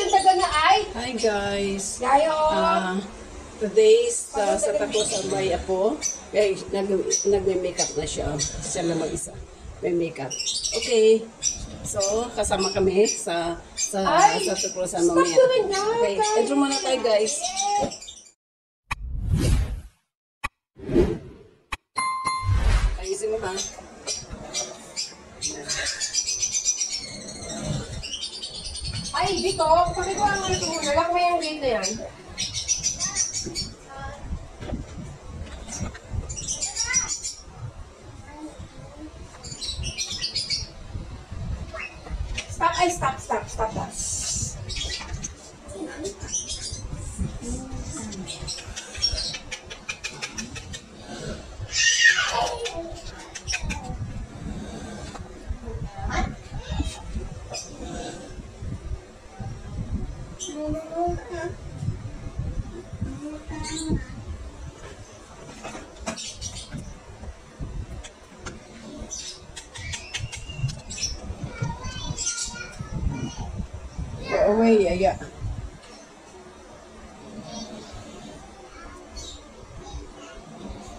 Hi guys! Gayo! Today's sa tapos ang may apo. Kaya nagme-makeup na siya. Siya lang mag-isa. May makeup. Okay. So, kasama kami sa tupusan mamaya. Okay. Intro muna tayo guys. Ayusin mo ba? Ay, dito, pakikuha mo na ito muna. Lock mo yung gate na yan. Stop, ay, stop that. Go away, Yaya.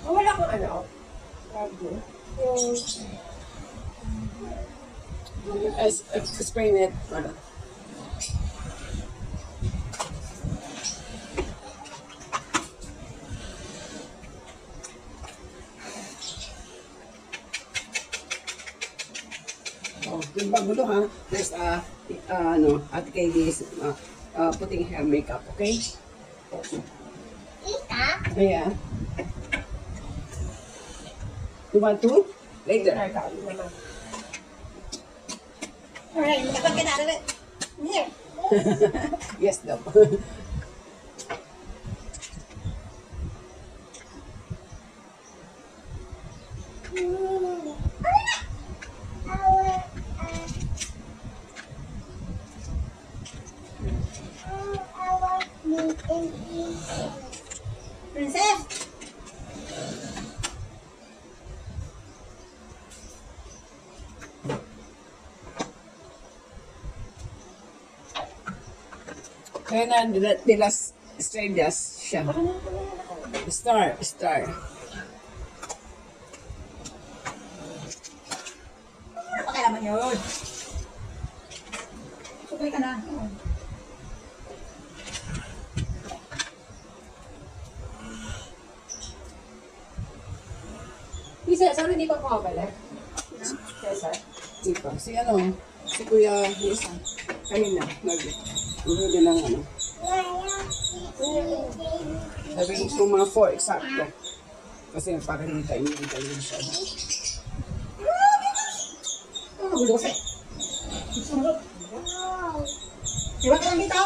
Oh, wala kang ano. Bago. Explain it. Wala. Oh, yung bagulo ha. There's Ate Kaylee's putting hair makeup, okay? Yeah. You want to? Later. Alright, kapag ka na here. Yes, daw. Princess! Kaya na, de las estrellas siya. Star. Okay naman yun. Sukay ka na. Cesar, hindi pa pumabalik? Cesar? Di pa. Si Kuya Lisa. Kanina, nag-uwi ng ano. Sabi ko mga 4 eksakto. Kasi parang hindi tayo siya. Gusto kasi. Diba ka lang dito?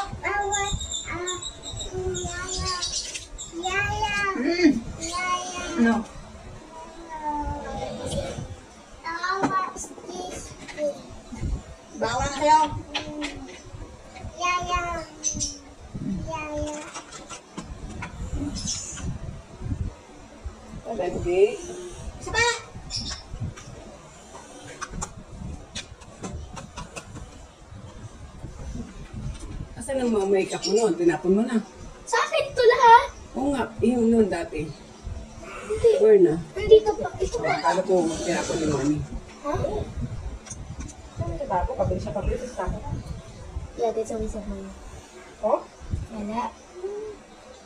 Ano? Bawa na kayo. Hindi. Isa pa! Asan ang mga makeup mo noon? Tinapon mo na. Sa akin ito lahat. Oo nga, yung noon dati. Hindi. Where na? Nandito pa. Ito pa. Akala ko tinapon ni Mami. Ha? Saan ka tapo? Pabilis siya pabilis. Tapo ka. Yeah, that's always a home. Oh? Wala.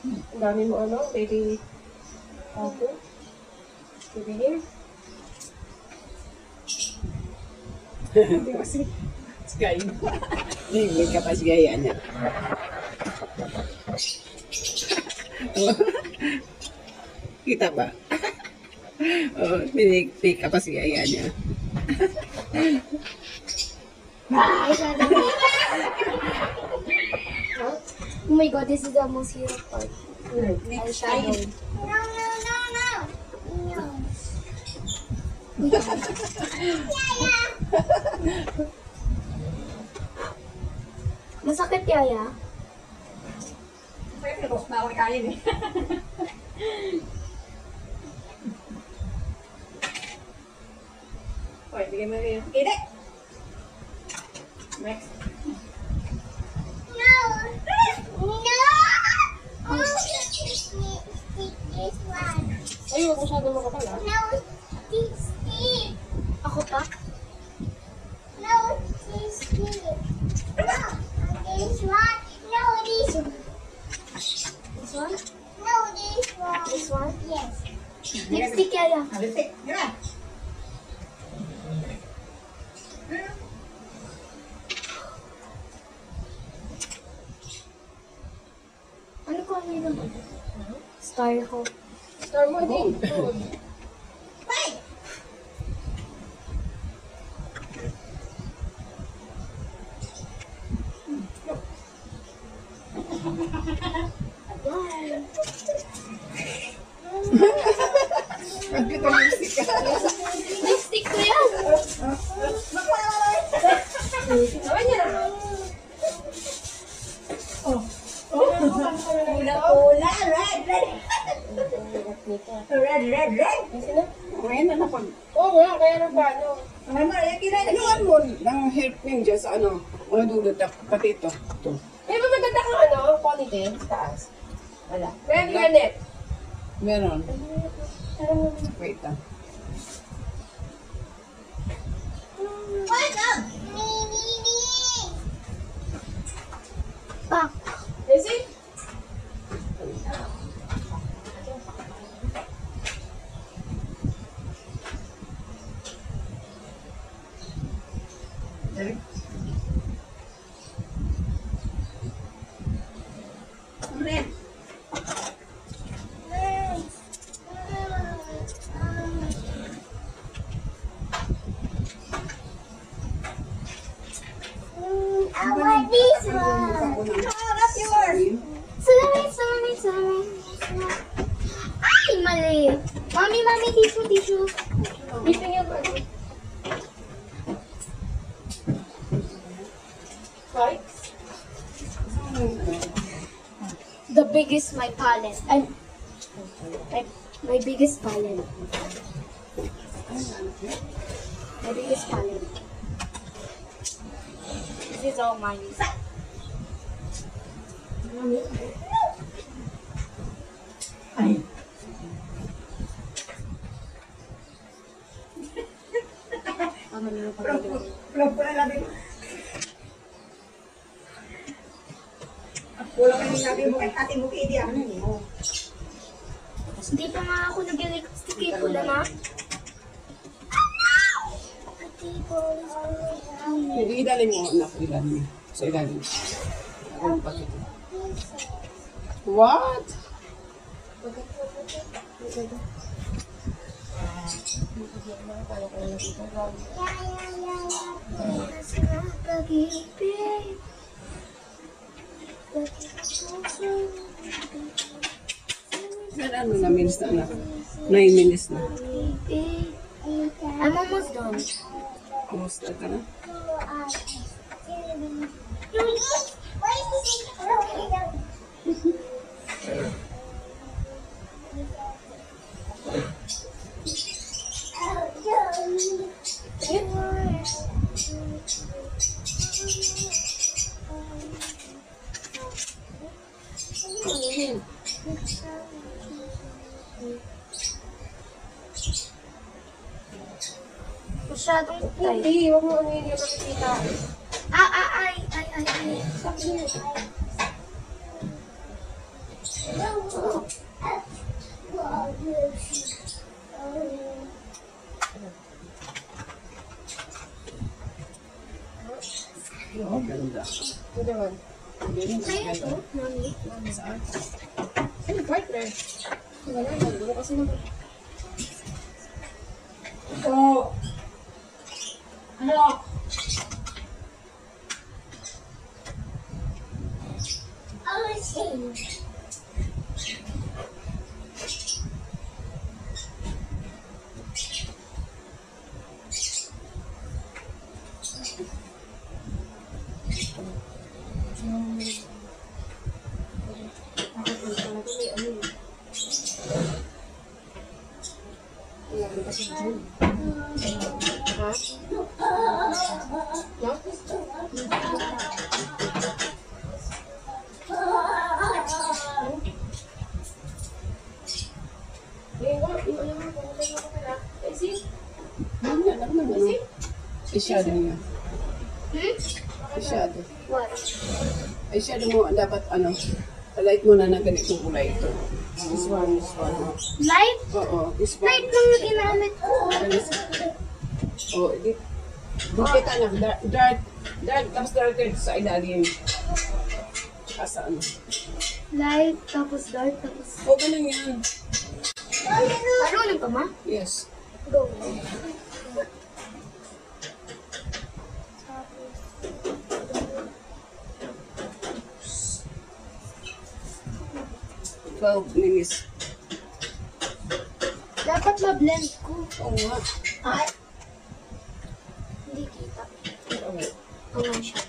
Ang dami mo ano? Baby. Tapo. Baby hair. Hindi ko si Sky. Hindi, makeup as gaya niya. Kita ba? Oh, make-up as gaya niya. Ay, sana. Oh my god, this is the most hero part. Eyeshadow. Masakit yaya? Pwede, tapos na ako kain eh. Okay, bigyan mo rin. Kide! Next. No! This one? No, this one. This one? No, this one. This one? Yes. Lipstick kaya. Lipstick. Yan. Ano ko ano? Star ko. Star mo din. Ayan. Ang cute ang lipstick. Lipstick ko yan. Naman niya na. Pula, red, red. Red, red, red. Ngayon na napag... Oo nga, kaya na paano. Ano, yung kinain Ano mo ng hairpin dyan sa ano? Mga dulot na pati ito. Ito. May ba maganda kang ano, ponytail sa taas? Wala. Red garnet. Meron. Wait lang. What's up? Pak. Is it? Red. I want this one. That's yours. Salamin, salamin, salamin. Ay, mali. Mami, mami, tissue, tissue. Dito niya ba? Right? The biggest my palette. My biggest palette. My biggest palette. This is all mine. Ay. Pula labi mo. Pula kayo labi mo kay ate mo kay Idia. Hindi pa nga ako nag-lipstick eh. Pula na. Ate ko. Hindi ilalim mo, anak. Ilalim mo. Sa ilalim. Ang pakit. What? Pag-ibig. Yan ano na minutes na anak? 9 minutes na. I'm almost done. Kumusta ka na? Masyadong tight. Hindi, huwag mo ano yun yung makikita. Ay. Oh, ganda. Ito naman. Kaya to, mami. Ay, partner. Wala, nandun kasi naman. Oh. Ano? Yan, ano naman? Isyado niya. Hmm? Isyado. What? Ay, shadow mo, dapat light mo na ng ganitong kulay ito. This one. Light? Oo, this one. Light lang yung ginamit ko. Oh, di kita na, dark, tapos darker sa ilalim. Asa ano? Light, tapos dark, tapos... O, ganun yan. Marunong ka, ma? Yes. Go. 12 minutes. Dapat ma-blend ko. Oo nga. Ay, Hindi kita. Oo. Ang nga siya.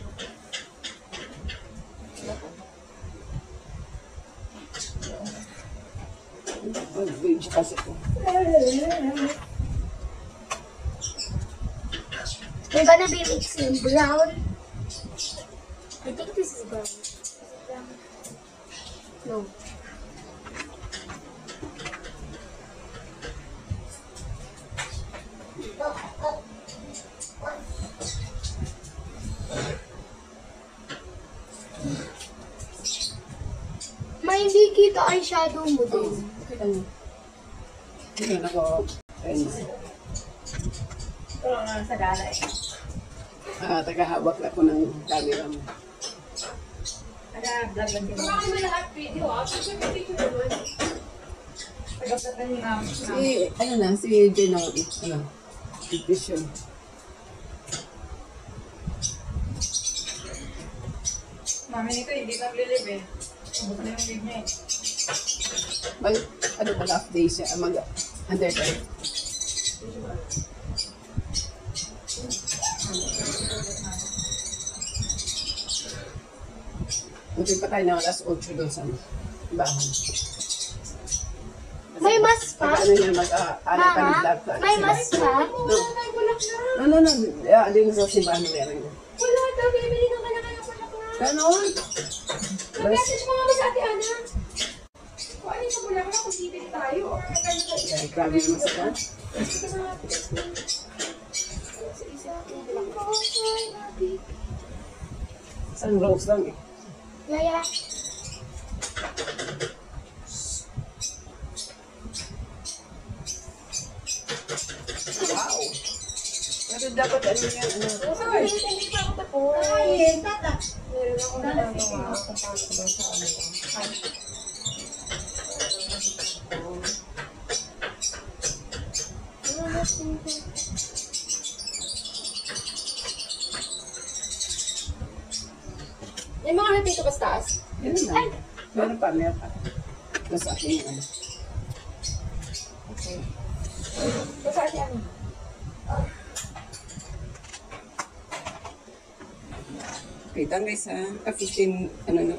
Mag-beige kasi ito. We're gonna be mixing brown. I think this is brown. No. May hindi kita eyeshadow mo din. Okay lang. Hindi na ako. Ayun. ito lang sa gala eh. Tagahawak ako ng camera mo. Vlog lang din. Baka naman lahat video ah. Kasi may video naman. Tagaplat na yung Si Gino, vision. mami nito hindi naglilive eh. Ubus na yung live niya eh. Half day siya, undertime. Buti pa tayo ng alas 8 doon sa bahay. May mas pa? Ano yun, mag-aalay pa ng vlog. May mas pa? No. Din sa simbahan na meron ko. Wala daw, binibili ng kanya-kanya bulaklak. Ganon. Nag-message mo nga ba sa ate Ana? Kung ano yung bulaklak, kung bibili tayo. Or Ay, grabe naman sa kan. Isang rose lang eh. Yaya. Wow. Pero dapat ano yan, Sorry, hindi pa ako tapos. Ay, tata. Meron akong ginagawa kung paano ko daw sa ano. Yung mga dito ba sa taas? Yan lang. Meron pa. Ito sa akin yung ano. Okay. Ito sa ate Ana. Okay, guys ha. 15, ano na,